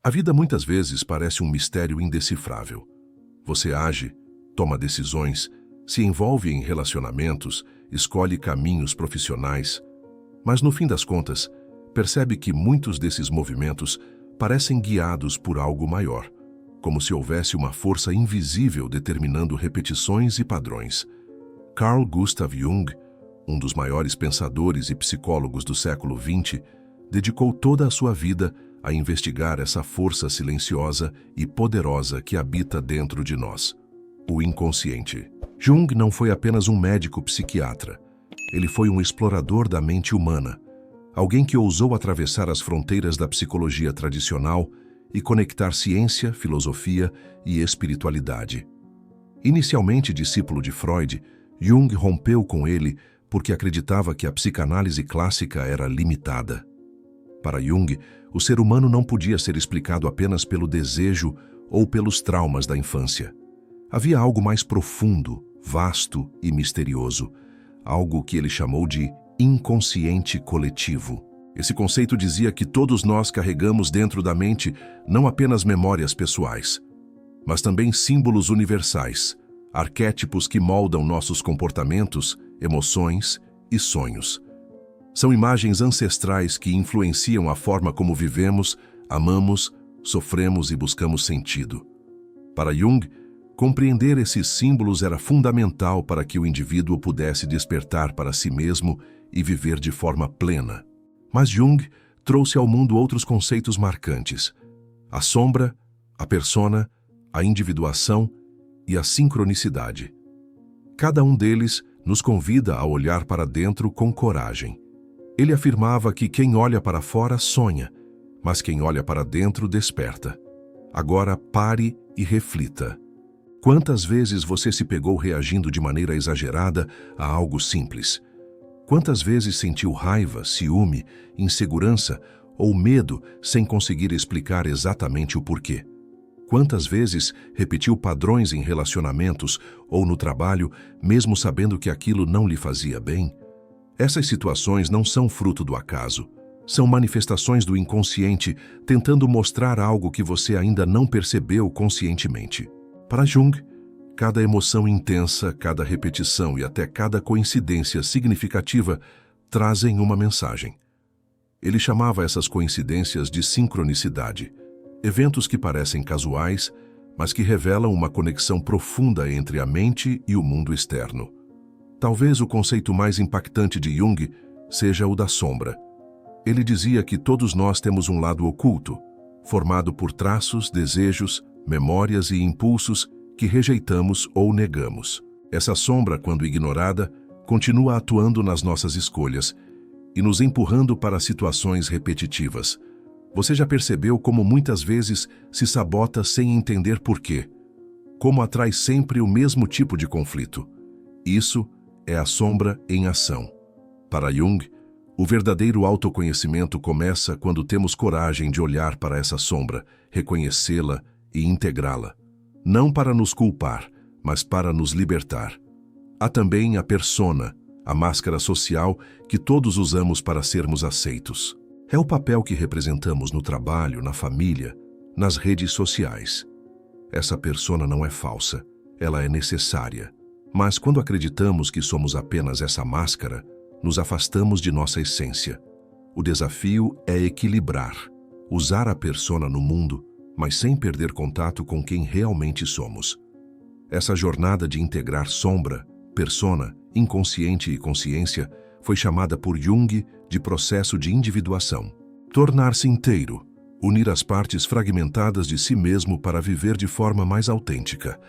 A vida muitas vezes parece um mistério indecifrável. Você age, toma decisões, se envolve em relacionamentos, escolhe caminhos profissionais, mas no fim das contas, percebe que muitos desses movimentos parecem guiados por algo maior, como se houvesse uma força invisível determinando repetições e padrões. Carl Gustav Jung, um dos maiores pensadores e psicólogos do século XX, dedicou toda a sua vida a investigar essa força silenciosa e poderosa que habita dentro de nós, o inconsciente. Jung não foi apenas um médico psiquiatra. Ele foi um explorador da mente humana, alguém que ousou atravessar as fronteiras da psicologia tradicional e conectar ciência, filosofia e espiritualidade. Inicialmente discípulo de Freud, Jung rompeu com ele porque acreditava que a psicanálise clássica era limitada. Para Jung, o ser humano não podia ser explicado apenas pelo desejo ou pelos traumas da infância. Havia algo mais profundo, vasto e misterioso, algo que ele chamou de inconsciente coletivo. Esse conceito dizia que todos nós carregamos dentro da mente não apenas memórias pessoais, mas também símbolos universais, arquétipos que moldam nossos comportamentos, emoções e sonhos. São imagens ancestrais que influenciam a forma como vivemos, amamos, sofremos e buscamos sentido. Para Jung, compreender esses símbolos era fundamental para que o indivíduo pudesse despertar para si mesmo e viver de forma plena. Mas Jung trouxe ao mundo outros conceitos marcantes: a sombra, a persona, a individuação e a sincronicidade. Cada um deles nos convida a olhar para dentro com coragem. Ele afirmava que quem olha para fora sonha, mas quem olha para dentro desperta. Agora pare e reflita. Quantas vezes você se pegou reagindo de maneira exagerada a algo simples? Quantas vezes sentiu raiva, ciúme, insegurança ou medo sem conseguir explicar exatamente o porquê? Quantas vezes repetiu padrões em relacionamentos ou no trabalho, mesmo sabendo que aquilo não lhe fazia bem? Essas situações não são fruto do acaso. São manifestações do inconsciente tentando mostrar algo que você ainda não percebeu conscientemente. Para Jung, cada emoção intensa, cada repetição e até cada coincidência significativa trazem uma mensagem. Ele chamava essas coincidências de sincronicidade, eventos que parecem casuais, mas que revelam uma conexão profunda entre a mente e o mundo externo. Talvez o conceito mais impactante de Jung seja o da sombra. Ele dizia que todos nós temos um lado oculto, formado por traços, desejos, memórias e impulsos que rejeitamos ou negamos. Essa sombra, quando ignorada, continua atuando nas nossas escolhas e nos empurrando para situações repetitivas. Você já percebeu como muitas vezes se sabota sem entender por quê? Como atrai sempre o mesmo tipo de conflito? Isso é a sombra em ação. Para Jung, o verdadeiro autoconhecimento começa quando temos coragem de olhar para essa sombra, reconhecê-la e integrá-la. Não para nos culpar, mas para nos libertar. Há também a persona, a máscara social que todos usamos para sermos aceitos. É o papel que representamos no trabalho, na família, nas redes sociais. Essa persona não é falsa, ela é necessária. Mas quando acreditamos que somos apenas essa máscara, nos afastamos de nossa essência. O desafio é equilibrar, usar a persona no mundo, mas sem perder contato com quem realmente somos. Essa jornada de integrar sombra, persona, inconsciente e consciência foi chamada por Jung de processo de individuação. Tornar-se inteiro, unir as partes fragmentadas de si mesmo para viver de forma mais autêntica.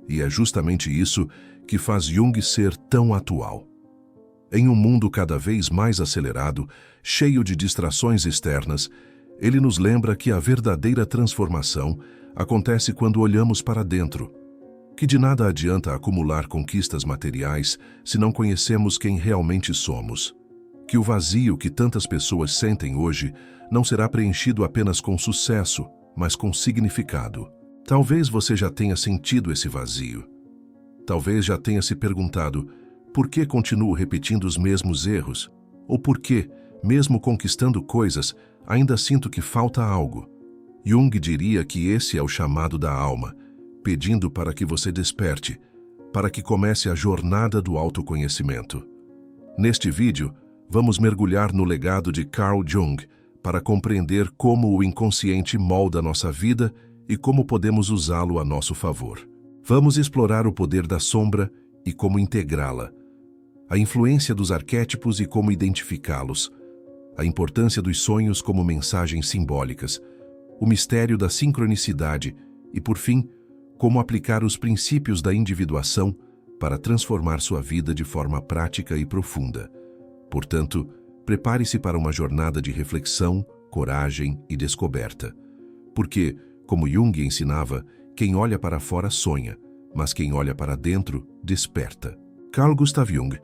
E é justamente isso que faz Jung ser tão atual. Em um mundo cada vez mais acelerado, cheio de distrações externas, ele nos lembra que a verdadeira transformação acontece quando olhamos para dentro, que de nada adianta acumular conquistas materiais se não conhecemos quem realmente somos, que o vazio que tantas pessoas sentem hoje não será preenchido apenas com sucesso, mas com significado. Talvez você já tenha sentido esse vazio. Talvez já tenha se perguntado por que continuo repetindo os mesmos erros? Ou por que, mesmo conquistando coisas, ainda sinto que falta algo? Jung diria que esse é o chamado da alma, pedindo para que você desperte, para que comece a jornada do autoconhecimento. Neste vídeo, vamos mergulhar no legado de Carl Jung para compreender como o inconsciente molda nossa vida e como podemos usá-lo a nosso favor. Vamos explorar o poder da sombra e como integrá-la, a influência dos arquétipos e como identificá-los, a importância dos sonhos como mensagens simbólicas, o mistério da sincronicidade e, por fim, como aplicar os princípios da individuação para transformar sua vida de forma prática e profunda. Portanto, prepare-se para uma jornada de reflexão, coragem e descoberta. Porque, como Jung ensinava, quem olha para fora sonha, mas quem olha para dentro desperta. Carl Gustav Jung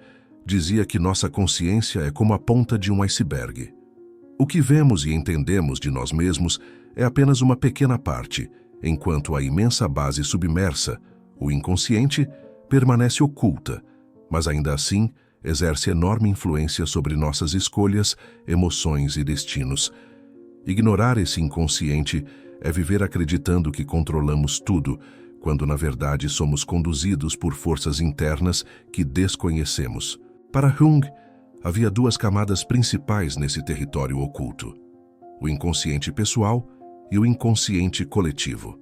dizia que nossa consciência é como a ponta de um iceberg. O que vemos e entendemos de nós mesmos é apenas uma pequena parte, enquanto a imensa base submersa, o inconsciente, permanece oculta, mas ainda assim exerce enorme influência sobre nossas escolhas, emoções e destinos. Ignorar esse inconsciente é viver acreditando que controlamos tudo, quando na verdade somos conduzidos por forças internas que desconhecemos. Para Jung, havia duas camadas principais nesse território oculto: o inconsciente pessoal e o inconsciente coletivo.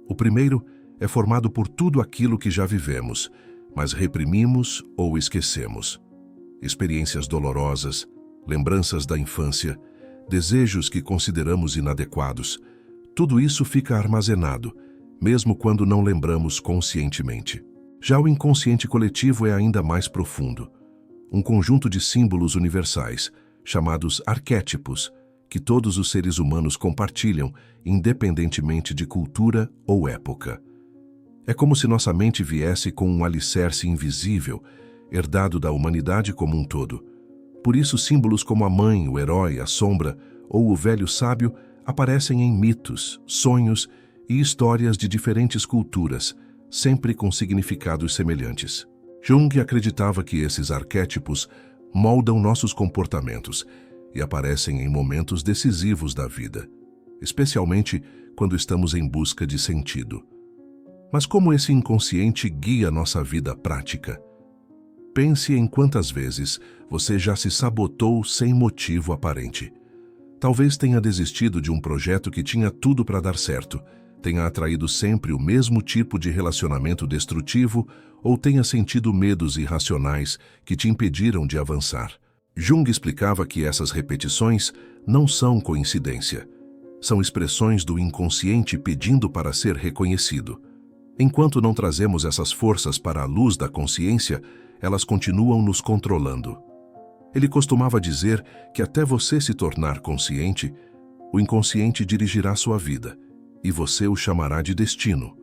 O primeiro é formado por tudo aquilo que já vivemos, mas reprimimos ou esquecemos. Experiências dolorosas, lembranças da infância, desejos que consideramos inadequados. Tudo isso fica armazenado, mesmo quando não lembramos conscientemente. Já o inconsciente coletivo é ainda mais profundo. Um conjunto de símbolos universais, chamados arquétipos, que todos os seres humanos compartilham, independentemente de cultura ou época. É como se nossa mente viesse com um alicerce invisível, herdado da humanidade como um todo. Por isso, símbolos como a mãe, o herói, a sombra ou o velho sábio aparecem em mitos, sonhos e histórias de diferentes culturas, sempre com significados semelhantes. Jung acreditava que esses arquétipos moldam nossos comportamentos e aparecem em momentos decisivos da vida, especialmente quando estamos em busca de sentido. Mas como esse inconsciente guia nossa vida prática? Pense em quantas vezes você já se sabotou sem motivo aparente. Talvez tenha desistido de um projeto que tinha tudo para dar certo, tenha atraído sempre o mesmo tipo de relacionamento destrutivo ou tenha sentido medos irracionais que te impediram de avançar. Jung explicava que essas repetições não são coincidência. São expressões do inconsciente pedindo para ser reconhecido. Enquanto não trazemos essas forças para a luz da consciência, elas continuam nos controlando. Ele costumava dizer que até você se tornar consciente, o inconsciente dirigirá sua vida, e você o chamará de destino.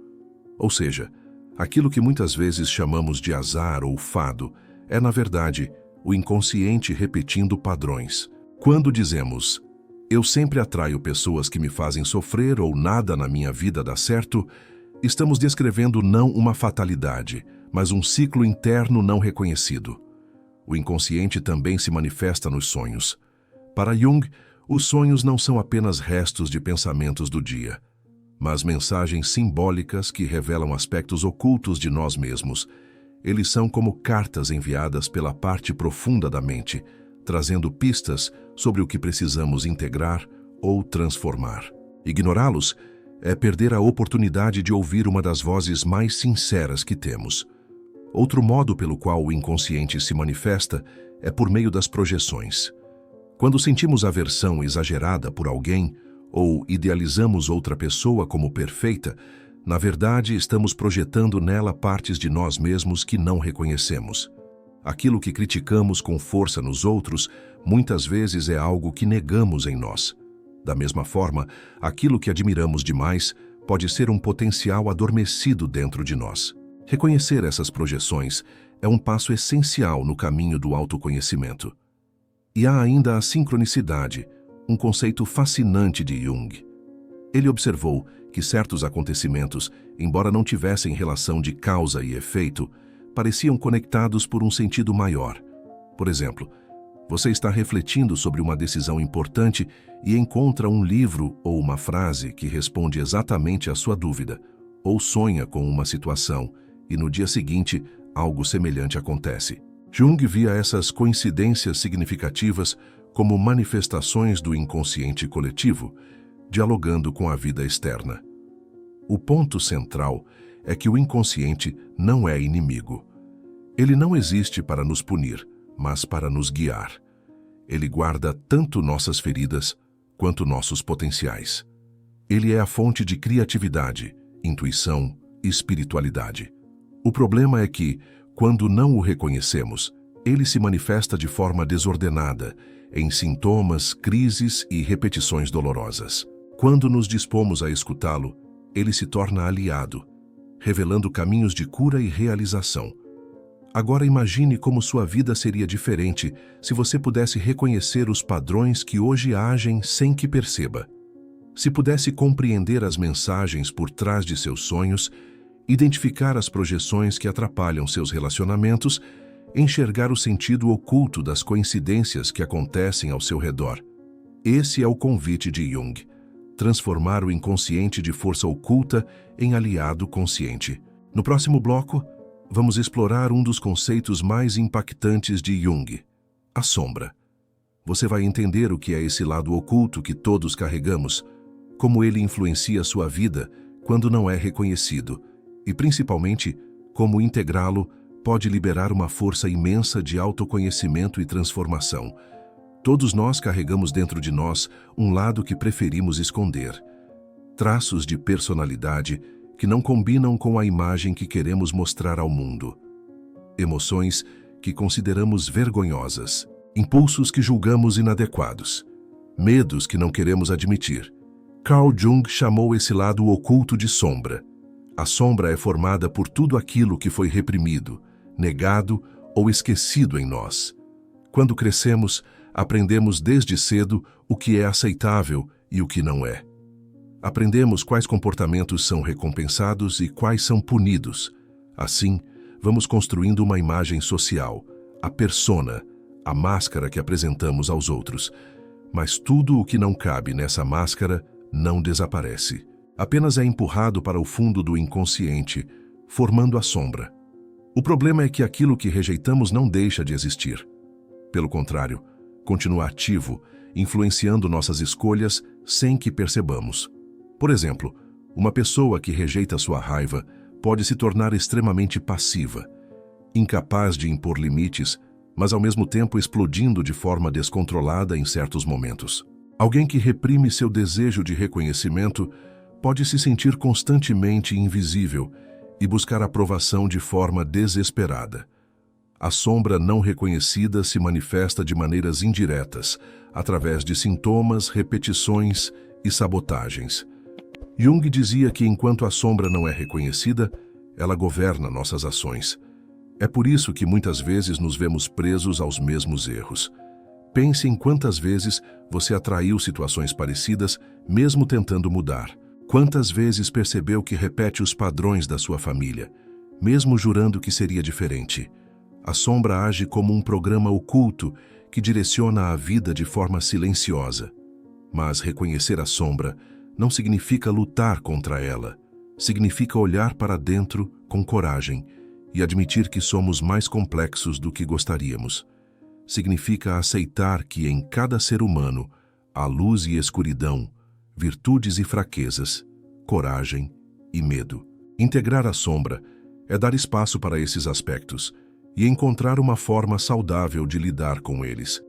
Ou seja, aquilo que muitas vezes chamamos de azar ou fado é, na verdade, o inconsciente repetindo padrões. Quando dizemos, eu sempre atraio pessoas que me fazem sofrer ou nada na minha vida dá certo, estamos descrevendo não uma fatalidade, mas um ciclo interno não reconhecido. O inconsciente também se manifesta nos sonhos. Para Jung, os sonhos não são apenas restos de pensamentos do dia, mas mensagens simbólicas que revelam aspectos ocultos de nós mesmos. Eles são como cartas enviadas pela parte profunda da mente, trazendo pistas sobre o que precisamos integrar ou transformar. Ignorá-los é perder a oportunidade de ouvir uma das vozes mais sinceras que temos. Outro modo pelo qual o inconsciente se manifesta é por meio das projeções. Quando sentimos aversão exagerada por alguém ou idealizamos outra pessoa como perfeita, na verdade estamos projetando nela partes de nós mesmos que não reconhecemos. Aquilo que criticamos com força nos outros muitas vezes é algo que negamos em nós. Da mesma forma, aquilo que admiramos demais pode ser um potencial adormecido dentro de nós. Reconhecer essas projeções é um passo essencial no caminho do autoconhecimento. E há ainda a sincronicidade, um conceito fascinante de Jung. Ele observou que certos acontecimentos, embora não tivessem relação de causa e efeito, pareciam conectados por um sentido maior. Por exemplo, Você está refletindo sobre uma decisão importante e encontra um livro ou uma frase que responde exatamente à sua dúvida, ou sonha com uma situação e no dia seguinte algo semelhante acontece. Jung via essas coincidências significativas como manifestações do inconsciente coletivo, dialogando com a vida externa. O ponto central é que o inconsciente não é inimigo. Ele não existe para nos punir, mas para nos guiar. Ele guarda tanto nossas feridas quanto nossos potenciais. Ele é a fonte de criatividade, intuição e espiritualidade. O problema é que, quando não o reconhecemos, ele se manifesta de forma desordenada, em sintomas, crises e repetições dolorosas. Quando nos dispomos a escutá-lo, ele se torna aliado, revelando caminhos de cura e realização. Agora imagine como sua vida seria diferente se você pudesse reconhecer os padrões que hoje agem sem que perceba. Se pudesse compreender as mensagens por trás de seus sonhos, identificar as projeções que atrapalham seus relacionamentos, enxergar o sentido oculto das coincidências que acontecem ao seu redor. Esse é o convite de Jung: transformar o inconsciente de força oculta em aliado consciente. No próximo bloco, vamos explorar um dos conceitos mais impactantes de Jung: a sombra. Você vai entender o que é esse lado oculto que todos carregamos, como ele influencia sua vida quando não é reconhecido, e principalmente como integrá-lo pode liberar uma força imensa de autoconhecimento e transformação. Todos nós carregamos dentro de nós um lado que preferimos esconder. Traços de personalidade que não combinam com a imagem que queremos mostrar ao mundo. Emoções que consideramos vergonhosas. Impulsos que julgamos inadequados. Medos que não queremos admitir. Carl Jung chamou esse lado oculto de sombra. A sombra é formada por tudo aquilo que foi reprimido, negado ou esquecido em nós. Quando crescemos, aprendemos desde cedo o que é aceitável e o que não é. Aprendemos quais comportamentos são recompensados e quais são punidos. Assim, vamos construindo uma imagem social, a persona, a máscara que apresentamos aos outros. Mas tudo o que não cabe nessa máscara não desaparece. Apenas é empurrado para o fundo do inconsciente, formando a sombra. O problema é que aquilo que rejeitamos não deixa de existir. Pelo contrário, continua ativo, influenciando nossas escolhas sem que percebamos. Por exemplo, uma pessoa que rejeita sua raiva pode se tornar extremamente passiva, incapaz de impor limites, mas ao mesmo tempo explodindo de forma descontrolada em certos momentos. Alguém que reprime seu desejo de reconhecimento pode se sentir constantemente invisível e buscar aprovação de forma desesperada. A sombra não reconhecida se manifesta de maneiras indiretas, através de sintomas, repetições e sabotagens. Jung dizia que enquanto a sombra não é reconhecida, ela governa nossas ações. É por isso que muitas vezes nos vemos presos aos mesmos erros. Pense em quantas vezes você atraiu situações parecidas, mesmo tentando mudar. Quantas vezes percebeu que repete os padrões da sua família, mesmo jurando que seria diferente. A sombra age como um programa oculto que direciona a vida de forma silenciosa. Mas reconhecer a sombra não significa lutar contra ela. Significa olhar para dentro com coragem e admitir que somos mais complexos do que gostaríamos. Significa aceitar que em cada ser humano há luz e escuridão, virtudes e fraquezas, coragem e medo. Integrar a sombra é dar espaço para esses aspectos e encontrar uma forma saudável de lidar com eles.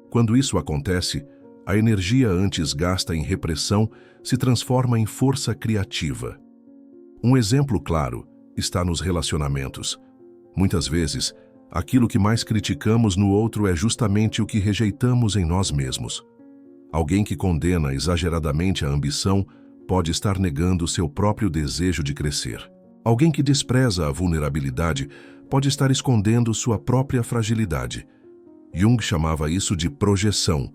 Quando isso acontece, a energia antes gasta em repressão se transforma em força criativa. Um exemplo claro está nos relacionamentos. Muitas vezes, aquilo que mais criticamos no outro é justamente o que rejeitamos em nós mesmos. Alguém que condena exageradamente a ambição pode estar negando seu próprio desejo de crescer. Alguém que despreza a vulnerabilidade pode estar escondendo sua própria fragilidade. Jung chamava isso de projeção.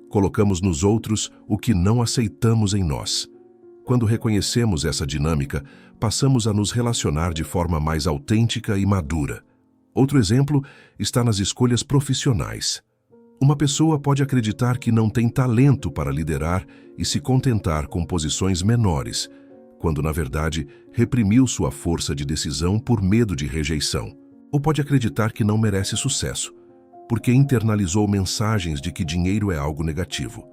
Colocamos nos outros o que não aceitamos em nós. Quando reconhecemos essa dinâmica, passamos a nos relacionar de forma mais autêntica e madura. Outro exemplo está nas escolhas profissionais. Uma pessoa pode acreditar que não tem talento para liderar e se contentar com posições menores, quando, na verdade, reprimiu sua força de decisão por medo de rejeição. Ou pode acreditar que não merece sucesso, porque internalizou mensagens de que dinheiro é algo negativo.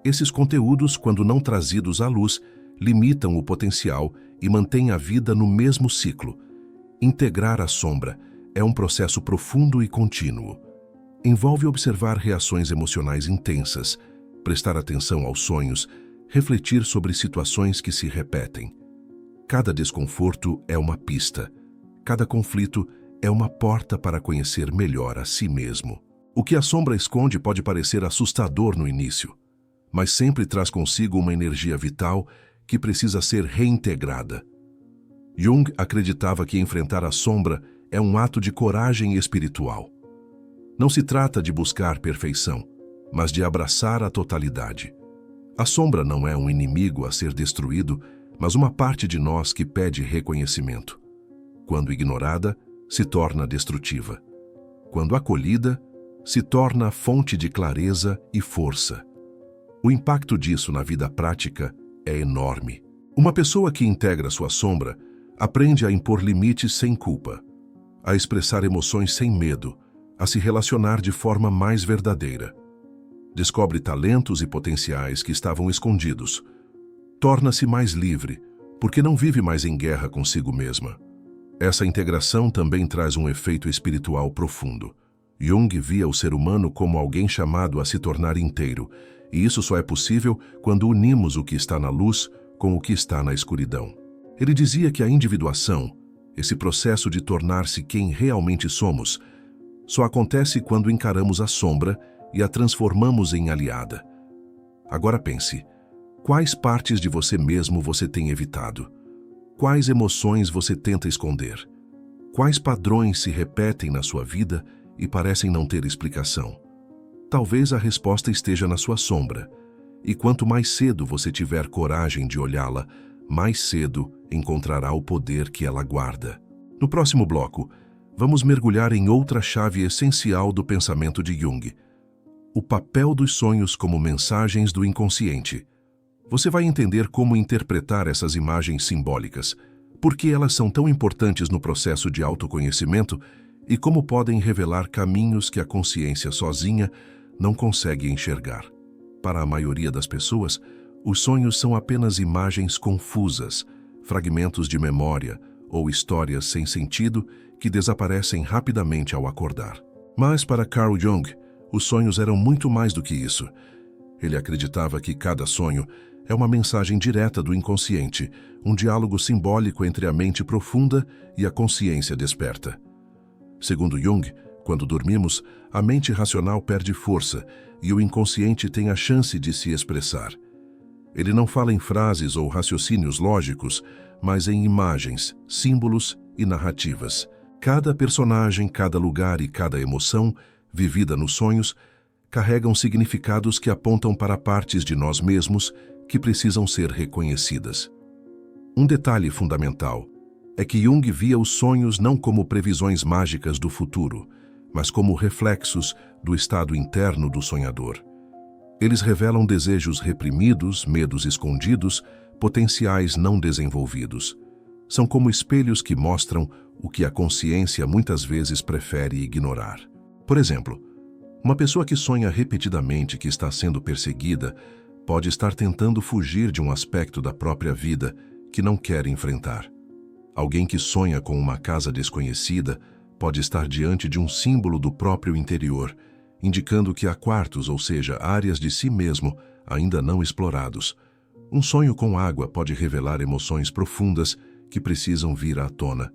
Esses conteúdos, quando não trazidos à luz, limitam o potencial e mantêm a vida no mesmo ciclo. Integrar a sombra é um processo profundo e contínuo. Envolve observar reações emocionais intensas, prestar atenção aos sonhos, refletir sobre situações que se repetem. Cada desconforto é uma pista. Cada conflito é uma porta para conhecer melhor a si mesmo. O que a sombra esconde pode parecer assustador no início, mas sempre traz consigo uma energia vital que precisa ser reintegrada. Jung acreditava que enfrentar a sombra é um ato de coragem espiritual. Não se trata de buscar perfeição, mas de abraçar a totalidade. A sombra não é um inimigo a ser destruído, mas uma parte de nós que pede reconhecimento. Quando ignorada, se torna destrutiva. Quando acolhida, se torna fonte de clareza e força. O impacto disso na vida prática é enorme. Uma pessoa que integra sua sombra aprende a impor limites sem culpa, a expressar emoções sem medo, a se relacionar de forma mais verdadeira. Descobre talentos e potenciais que estavam escondidos. Torna-se mais livre, porque não vive mais em guerra consigo mesma. Essa integração também traz um efeito espiritual profundo. Jung via o ser humano como alguém chamado a se tornar inteiro, e isso só é possível quando unimos o que está na luz com o que está na escuridão. Ele dizia que a individuação, esse processo de tornar-se quem realmente somos, só acontece quando encaramos a sombra e a transformamos em aliada. Agora pense, quais partes de você mesmo você tem evitado? Quais emoções você tenta esconder? Quais padrões se repetem na sua vida e parecem não ter explicação? Talvez a resposta esteja na sua sombra, e quanto mais cedo você tiver coragem de olhá-la, mais cedo encontrará o poder que ela guarda. No próximo bloco, vamos mergulhar em outra chave essencial do pensamento de Jung: o papel dos sonhos como mensagens do inconsciente. Você vai entender como interpretar essas imagens simbólicas, por que elas são tão importantes no processo de autoconhecimento e como podem revelar caminhos que a consciência sozinha não consegue enxergar. Para a maioria das pessoas, os sonhos são apenas imagens confusas, fragmentos de memória ou histórias sem sentido que desaparecem rapidamente ao acordar. Mas para Carl Jung, os sonhos eram muito mais do que isso. Ele acreditava que cada sonho é uma mensagem direta do inconsciente, um diálogo simbólico entre a mente profunda e a consciência desperta. Segundo Jung, quando dormimos, a mente racional perde força e o inconsciente tem a chance de se expressar. Ele não fala em frases ou raciocínios lógicos, mas em imagens, símbolos e narrativas. Cada personagem, cada lugar e cada emoção, vivida nos sonhos, carregam significados que apontam para partes de nós mesmos que precisam ser reconhecidas. Um detalhe fundamental é que Jung via os sonhos não como previsões mágicas do futuro, mas como reflexos do estado interno do sonhador. Eles revelam desejos reprimidos, medos escondidos, potenciais não desenvolvidos. São como espelhos que mostram o que a consciência muitas vezes prefere ignorar. Por exemplo, uma pessoa que sonha repetidamente que está sendo perseguida pode estar tentando fugir de um aspecto da própria vida que não quer enfrentar. Alguém que sonha com uma casa desconhecida pode estar diante de um símbolo do próprio interior, indicando que há quartos, ou seja, áreas de si mesmo ainda não explorados. Um sonho com água pode revelar emoções profundas que precisam vir à tona.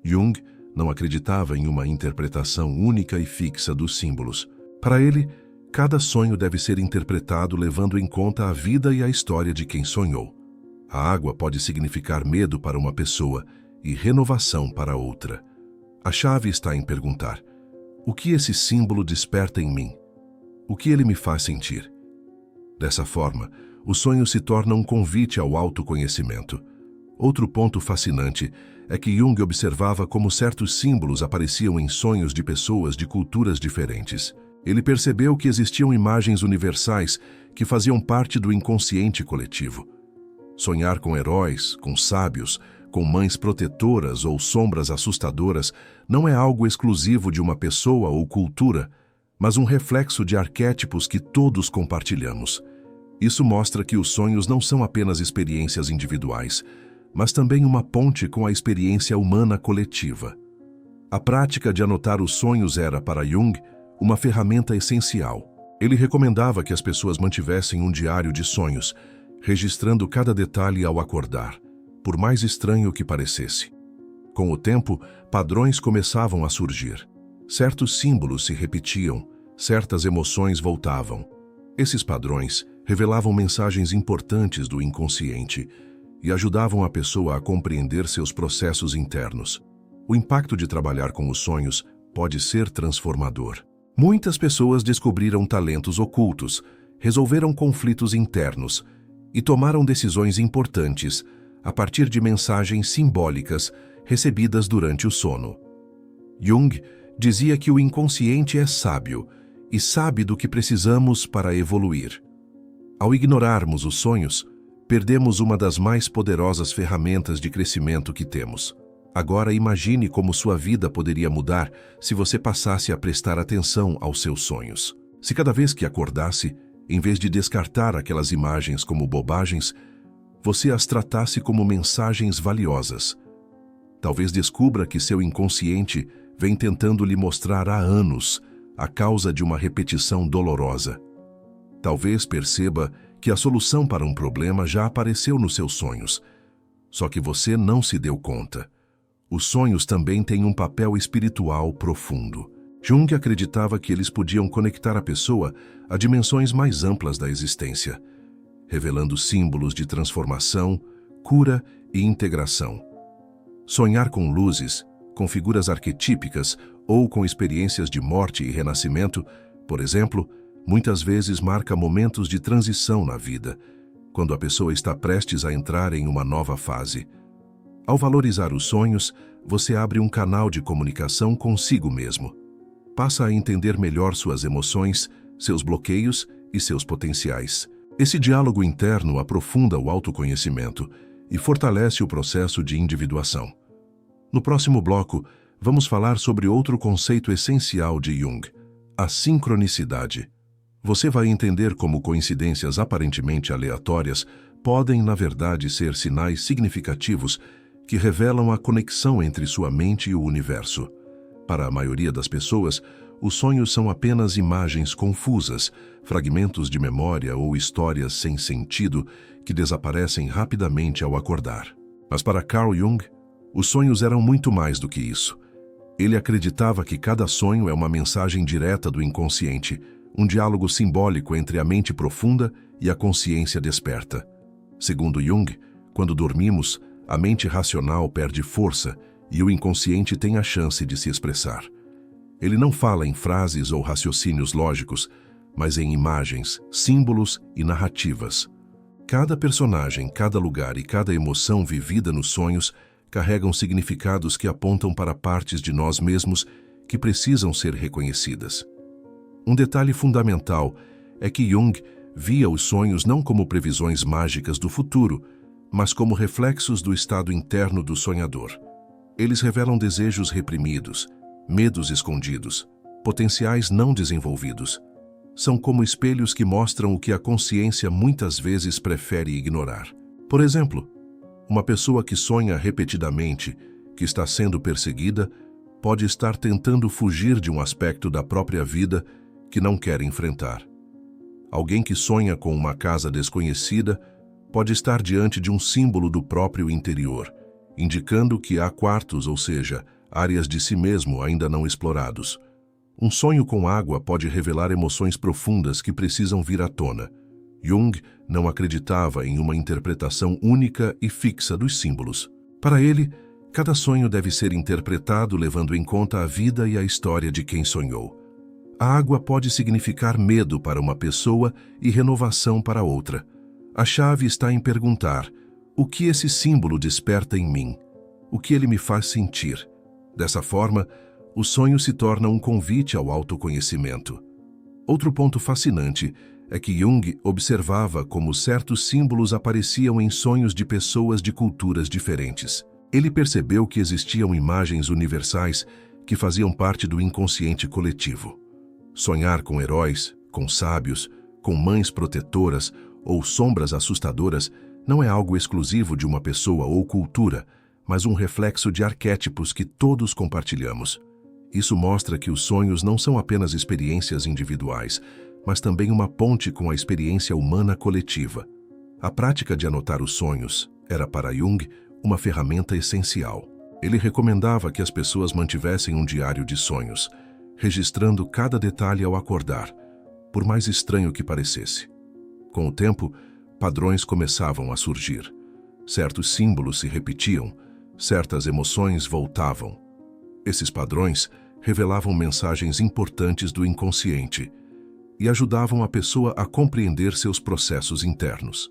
Jung não acreditava em uma interpretação única e fixa dos símbolos. Para ele, cada sonho deve ser interpretado levando em conta a vida e a história de quem sonhou. A água pode significar medo para uma pessoa e renovação para outra. A chave está em perguntar: o que esse símbolo desperta em mim? O que ele me faz sentir? Dessa forma, o sonho se torna um convite ao autoconhecimento. Outro ponto fascinante é que Jung observava como certos símbolos apareciam em sonhos de pessoas de culturas diferentes. Ele percebeu que existiam imagens universais que faziam parte do inconsciente coletivo. Sonhar com heróis, com sábios, com mães protetoras ou sombras assustadoras não é algo exclusivo de uma pessoa ou cultura, mas um reflexo de arquétipos que todos compartilhamos. Isso mostra que os sonhos não são apenas experiências individuais, mas também uma ponte com a experiência humana coletiva. A prática de anotar os sonhos era, para Jung, uma ferramenta essencial. Ele recomendava que as pessoas mantivessem um diário de sonhos, registrando cada detalhe ao acordar, por mais estranho que parecesse. Com o tempo, padrões começavam a surgir. Certos símbolos se repetiam, certas emoções voltavam. Esses padrões revelavam mensagens importantes do inconsciente e ajudavam a pessoa a compreender seus processos internos. O impacto de trabalhar com os sonhos pode ser transformador. Muitas pessoas descobriram talentos ocultos, resolveram conflitos internos e tomaram decisões importantes a partir de mensagens simbólicas recebidas durante o sono. Jung dizia que o inconsciente é sábio e sabe do que precisamos para evoluir. Ao ignorarmos os sonhos, perdemos uma das mais poderosas ferramentas de crescimento que temos. Agora imagine como sua vida poderia mudar se você passasse a prestar atenção aos seus sonhos. Se cada vez que acordasse, em vez de descartar aquelas imagens como bobagens, você as tratasse como mensagens valiosas. Talvez descubra que seu inconsciente vem tentando lhe mostrar há anos a causa de uma repetição dolorosa. Talvez perceba que a solução para um problema já apareceu nos seus sonhos, só que você não se deu conta. Os sonhos também têm um papel espiritual profundo. Jung acreditava que eles podiam conectar a pessoa a dimensões mais amplas da existência, revelando símbolos de transformação, cura e integração. Sonhar com luzes, com figuras arquetípicas ou com experiências de morte e renascimento, por exemplo, muitas vezes marca momentos de transição na vida, quando a pessoa está prestes a entrar em uma nova fase. Ao valorizar os sonhos, você abre um canal de comunicação consigo mesmo. Passa a entender melhor suas emoções, seus bloqueios e seus potenciais. Esse diálogo interno aprofunda o autoconhecimento e fortalece o processo de individuação. No próximo bloco, vamos falar sobre outro conceito essencial de Jung, a sincronicidade. Você vai entender como coincidências aparentemente aleatórias podem, na verdade, ser sinais significativos que revelam a conexão entre sua mente e o universo. Para a maioria das pessoas, os sonhos são apenas imagens confusas, fragmentos de memória ou histórias sem sentido que desaparecem rapidamente ao acordar. Mas para Carl Jung, os sonhos eram muito mais do que isso. Ele acreditava que cada sonho é uma mensagem direta do inconsciente, um diálogo simbólico entre a mente profunda e a consciência desperta. Segundo Jung, quando dormimos, a mente racional perde força e o inconsciente tem a chance de se expressar. Ele não fala em frases ou raciocínios lógicos, mas em imagens, símbolos e narrativas. Cada personagem, cada lugar e cada emoção vivida nos sonhos carregam significados que apontam para partes de nós mesmos que precisam ser reconhecidas. Um detalhe fundamental é que Jung via os sonhos não como previsões mágicas do futuro, mas como reflexos do estado interno do sonhador. Eles revelam desejos reprimidos, medos escondidos, potenciais não desenvolvidos. São como espelhos que mostram o que a consciência muitas vezes prefere ignorar. Por exemplo, uma pessoa que sonha repetidamente que está sendo perseguida pode estar tentando fugir de um aspecto da própria vida que não quer enfrentar. Alguém que sonha com uma casa desconhecida pode estar diante de um símbolo do próprio interior, indicando que há quartos, ou seja, áreas de si mesmo ainda não explorados. Um sonho com água pode revelar emoções profundas que precisam vir à tona. Jung não acreditava em uma interpretação única e fixa dos símbolos. Para ele, cada sonho deve ser interpretado levando em conta a vida e a história de quem sonhou. A água pode significar medo para uma pessoa e renovação para outra. A chave está em perguntar: o que esse símbolo desperta em mim? O que ele me faz sentir? Dessa forma, o sonho se torna um convite ao autoconhecimento. Outro ponto fascinante é que Jung observava como certos símbolos apareciam em sonhos de pessoas de culturas diferentes. Ele percebeu que existiam imagens universais que faziam parte do inconsciente coletivo. Sonhar com heróis, com sábios, com mães protetoras ou sombras assustadoras não é algo exclusivo de uma pessoa ou cultura, mas um reflexo de arquétipos que todos compartilhamos. Isso mostra que os sonhos não são apenas experiências individuais, mas também uma ponte com a experiência humana coletiva. A prática de anotar os sonhos era para Jung uma ferramenta essencial. Ele recomendava que as pessoas mantivessem um diário de sonhos, registrando cada detalhe ao acordar, por mais estranho que parecesse. Com o tempo, padrões começavam a surgir. Certos símbolos se repetiam, certas emoções voltavam. Esses padrões revelavam mensagens importantes do inconsciente e ajudavam a pessoa a compreender seus processos internos.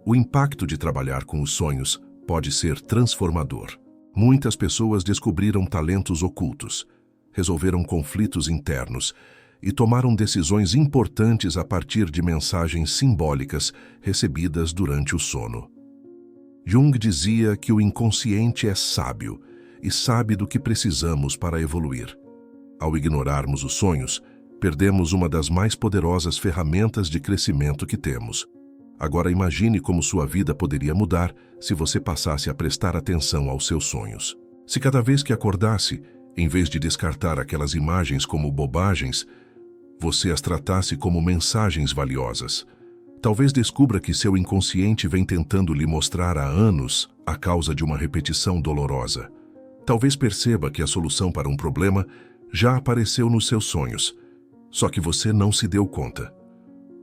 O impacto de trabalhar com os sonhos pode ser transformador. Muitas pessoas descobriram talentos ocultos, resolveram conflitos internos e tomaram decisões importantes a partir de mensagens simbólicas recebidas durante o sono. Jung dizia que o inconsciente é sábio e sabe do que precisamos para evoluir. Ao ignorarmos os sonhos, perdemos uma das mais poderosas ferramentas de crescimento que temos. Agora imagine como sua vida poderia mudar se você passasse a prestar atenção aos seus sonhos. Se cada vez que acordasse, em vez de descartar aquelas imagens como bobagens, você as tratasse como mensagens valiosas. Talvez descubra que seu inconsciente vem tentando lhe mostrar há anos a causa de uma repetição dolorosa. Talvez perceba que a solução para um problema já apareceu nos seus sonhos, só que você não se deu conta.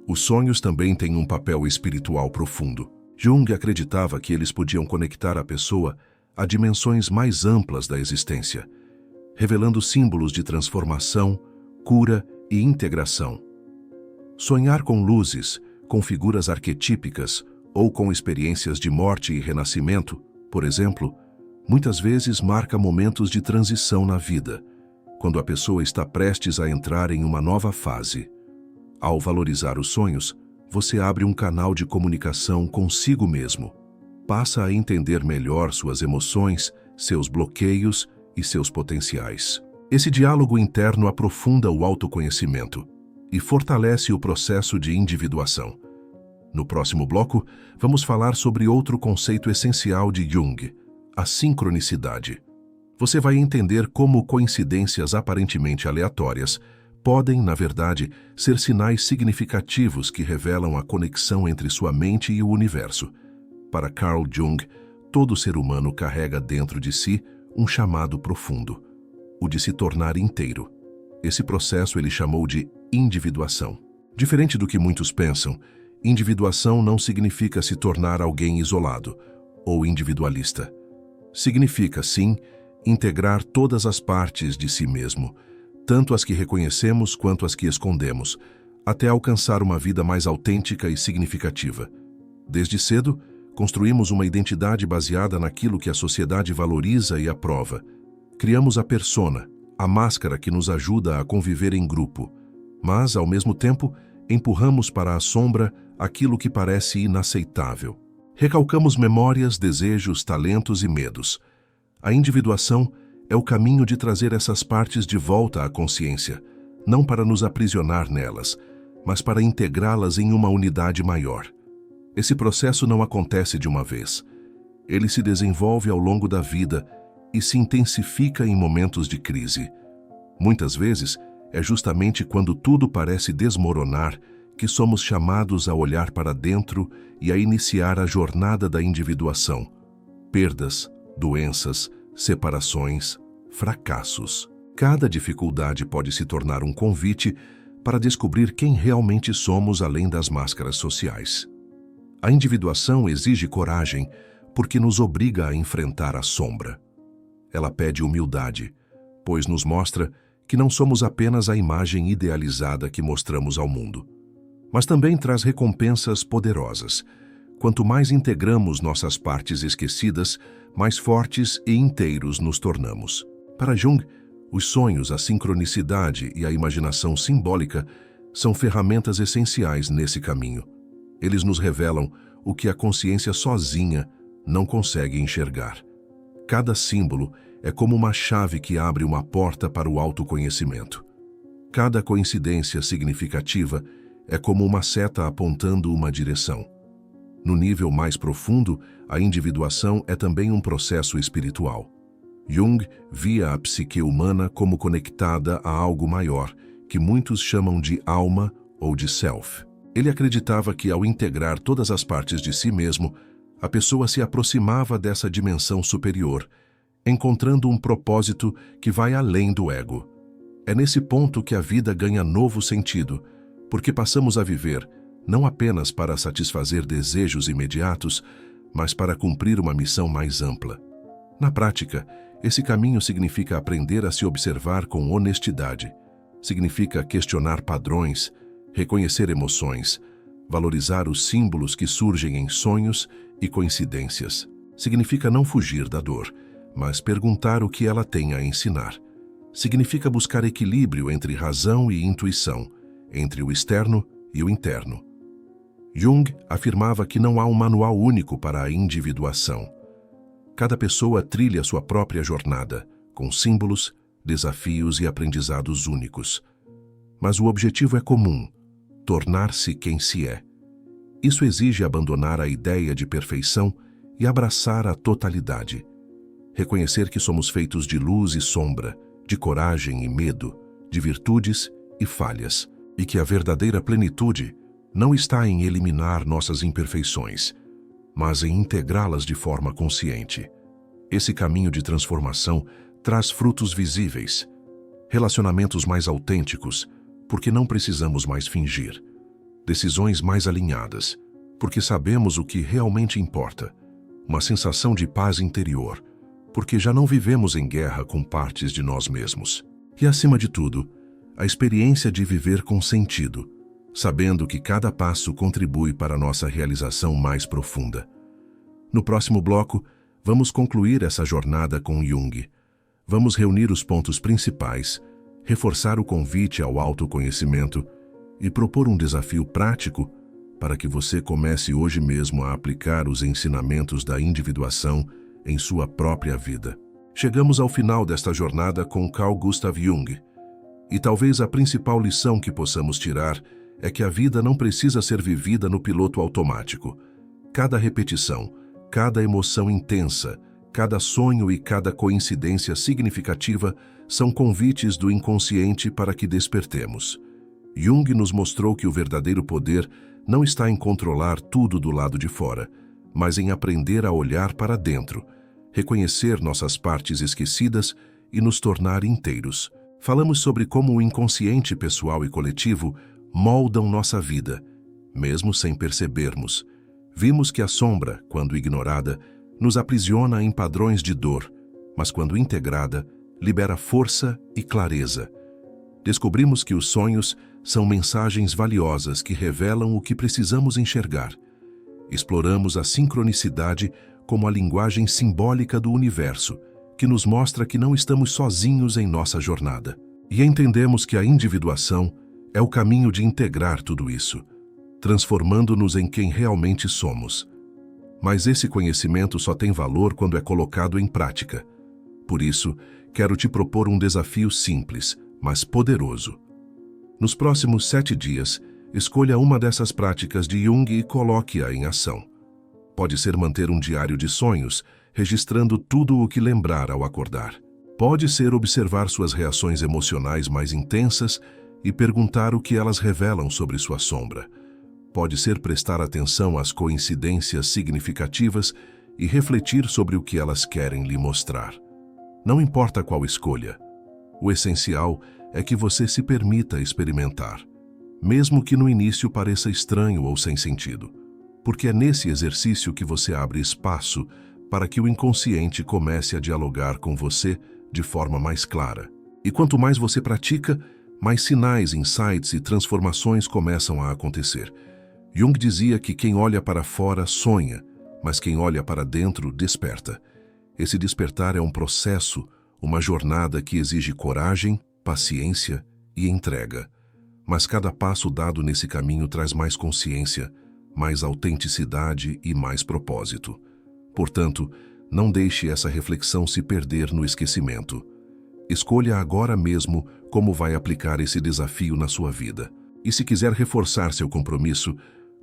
Os sonhos também têm um papel espiritual profundo. Jung acreditava que eles podiam conectar a pessoa a dimensões mais amplas da existência, revelando símbolos de transformação, cura e integração. Sonhar com luzes, com figuras arquetípicas ou com experiências de morte e renascimento, por exemplo, muitas vezes marca momentos de transição na vida, quando a pessoa está prestes a entrar em uma nova fase. Ao valorizar os sonhos, você abre um canal de comunicação consigo mesmo. Passa a entender melhor suas emoções, seus bloqueios e seus potenciais. Esse diálogo interno aprofunda o autoconhecimento e fortalece o processo de individuação. No próximo bloco, vamos falar sobre outro conceito essencial de Jung, a sincronicidade. Você vai entender como coincidências aparentemente aleatórias podem, na verdade, ser sinais significativos que revelam a conexão entre sua mente e o universo. Para Carl Jung, todo ser humano carrega dentro de si um chamado profundo, o de se tornar inteiro. Esse processo ele chamou de individuação. Diferente do que muitos pensam, individuação não significa se tornar alguém isolado ou individualista. Significa, sim, integrar todas as partes de si mesmo, tanto as que reconhecemos quanto as que escondemos, até alcançar uma vida mais autêntica e significativa. Desde cedo, construímos uma identidade baseada naquilo que a sociedade valoriza e aprova. Criamos a persona, a máscara que nos ajuda a conviver em grupo, mas, ao mesmo tempo, empurramos para a sombra aquilo que parece inaceitável. Recalcamos memórias, desejos, talentos e medos. A individuação é o caminho de trazer essas partes de volta à consciência, não para nos aprisionar nelas, mas para integrá-las em uma unidade maior. Esse processo não acontece de uma vez. Ele se desenvolve ao longo da vida e se intensifica em momentos de crise. Muitas vezes, é justamente quando tudo parece desmoronar que somos chamados a olhar para dentro e a iniciar a jornada da individuação. Perdas, doenças, separações, fracassos. Cada dificuldade pode se tornar um convite para descobrir quem realmente somos além das máscaras sociais. A individuação exige coragem porque nos obriga a enfrentar a sombra. Ela pede humildade, pois nos mostra que não somos apenas a imagem idealizada que mostramos ao mundo, mas também traz recompensas poderosas. Quanto mais integramos nossas partes esquecidas, mais fortes e inteiros nos tornamos. Para Jung, os sonhos, a sincronicidade e a imaginação simbólica são ferramentas essenciais nesse caminho. Eles nos revelam o que a consciência sozinha não consegue enxergar. Cada símbolo é como uma chave que abre uma porta para o autoconhecimento. Cada coincidência significativa é como uma seta apontando uma direção. No nível mais profundo, a individuação é também um processo espiritual. Jung via a psique humana como conectada a algo maior, que muitos chamam de alma ou de self. Ele acreditava que, ao integrar todas as partes de si mesmo, a pessoa se aproximava dessa dimensão superior, encontrando um propósito que vai além do ego. É nesse ponto que a vida ganha novo sentido, porque passamos a viver não apenas para satisfazer desejos imediatos, mas para cumprir uma missão mais ampla. Na prática, esse caminho significa aprender a se observar com honestidade. Significa questionar padrões, reconhecer emoções, valorizar os símbolos que surgem em sonhos e coincidências. Significa não fugir da dor, mas perguntar o que ela tem a ensinar. Significa buscar equilíbrio entre razão e intuição, entre o externo e o interno. Jung afirmava que não há um manual único para a individuação. Cada pessoa trilha sua própria jornada, com símbolos, desafios e aprendizados únicos. Mas o objetivo é comum: tornar-se quem se é. Isso exige abandonar a ideia de perfeição e abraçar a totalidade. Reconhecer que somos feitos de luz e sombra, de coragem e medo, de virtudes e falhas, e que a verdadeira plenitude não está em eliminar nossas imperfeições, mas em integrá-las de forma consciente. Esse caminho de transformação traz frutos visíveis, relacionamentos mais autênticos, porque não precisamos mais fingir, decisões mais alinhadas, porque sabemos o que realmente importa, uma sensação de paz interior, porque já não vivemos em guerra com partes de nós mesmos. E, acima de tudo, a experiência de viver com sentido, sabendo que cada passo contribui para a nossa realização mais profunda. No próximo bloco, vamos concluir essa jornada com Jung. Vamos reunir os pontos principais, reforçar o convite ao autoconhecimento e propor um desafio prático para que você comece hoje mesmo a aplicar os ensinamentos da individuação em sua própria vida. Chegamos ao final desta jornada com Carl Gustav Jung. E talvez a principal lição que possamos tirar é que a vida não precisa ser vivida no piloto automático. Cada repetição, cada emoção intensa, cada sonho e cada coincidência significativa são convites do inconsciente para que despertemos. Jung nos mostrou que o verdadeiro poder não está em controlar tudo do lado de fora, mas em aprender a olhar para dentro, reconhecer nossas partes esquecidas e nos tornar inteiros. Falamos sobre como o inconsciente pessoal e coletivo moldam nossa vida, mesmo sem percebermos. Vimos que a sombra, quando ignorada, nos aprisiona em padrões de dor, mas quando integrada, libera força e clareza. Descobrimos que os sonhos são mensagens valiosas que revelam o que precisamos enxergar. Exploramos a sincronicidade como a linguagem simbólica do universo, que nos mostra que não estamos sozinhos em nossa jornada. E entendemos que a individuação é o caminho de integrar tudo isso, transformando-nos em quem realmente somos. Mas esse conhecimento só tem valor quando é colocado em prática. Por isso, quero te propor um desafio simples, mas poderoso. Nos próximos 7 dias, escolha uma dessas práticas de Jung e coloque-a em ação. Pode ser manter um diário de sonhos, registrando tudo o que lembrar ao acordar. Pode ser observar suas reações emocionais mais intensas e perguntar o que elas revelam sobre sua sombra. Pode ser prestar atenção às coincidências significativas e refletir sobre o que elas querem lhe mostrar. Não importa qual escolha. O essencial é que você se permita experimentar, mesmo que no início pareça estranho ou sem sentido, porque é nesse exercício que você abre espaço para que o inconsciente comece a dialogar com você de forma mais clara. E quanto mais você pratica, mais sinais, insights e transformações começam a acontecer. Jung dizia que quem olha para fora sonha, mas quem olha para dentro desperta. Esse despertar é um processo, uma jornada que exige coragem, paciência e entrega. Mas cada passo dado nesse caminho traz mais consciência, mais autenticidade e mais propósito. Portanto, não deixe essa reflexão se perder no esquecimento. Escolha agora mesmo como vai aplicar esse desafio na sua vida. E se quiser reforçar seu compromisso,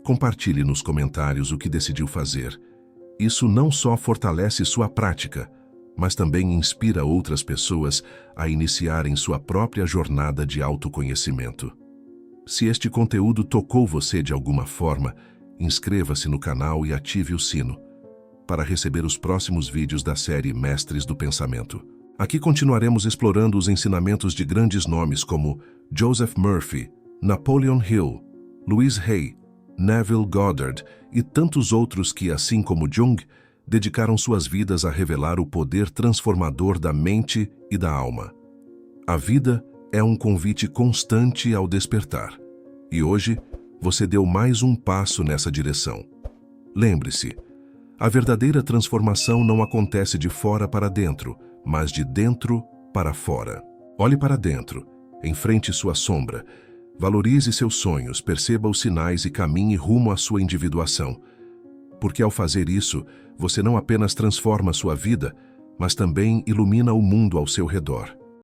compartilhe nos comentários o que decidiu fazer. Isso não só fortalece sua prática, mas também inspira outras pessoas a iniciarem sua própria jornada de autoconhecimento. Se este conteúdo tocou você de alguma forma, inscreva-se no canal e ative o sino para receber os próximos vídeos da série Mestres do Pensamento. Aqui continuaremos explorando os ensinamentos de grandes nomes como Joseph Murphy, Napoleon Hill, Louise Hay, Neville Goddard e tantos outros que, assim como Jung, dedicaram suas vidas a revelar o poder transformador da mente e da alma. A vida é um convite constante ao despertar. E hoje, você deu mais um passo nessa direção. Lembre-se, a verdadeira transformação não acontece de fora para dentro, mas de dentro para fora. Olhe para dentro, enfrente sua sombra, valorize seus sonhos, perceba os sinais e caminhe rumo à sua individuação. Porque ao fazer isso, você não apenas transforma sua vida, mas também ilumina o mundo ao seu redor.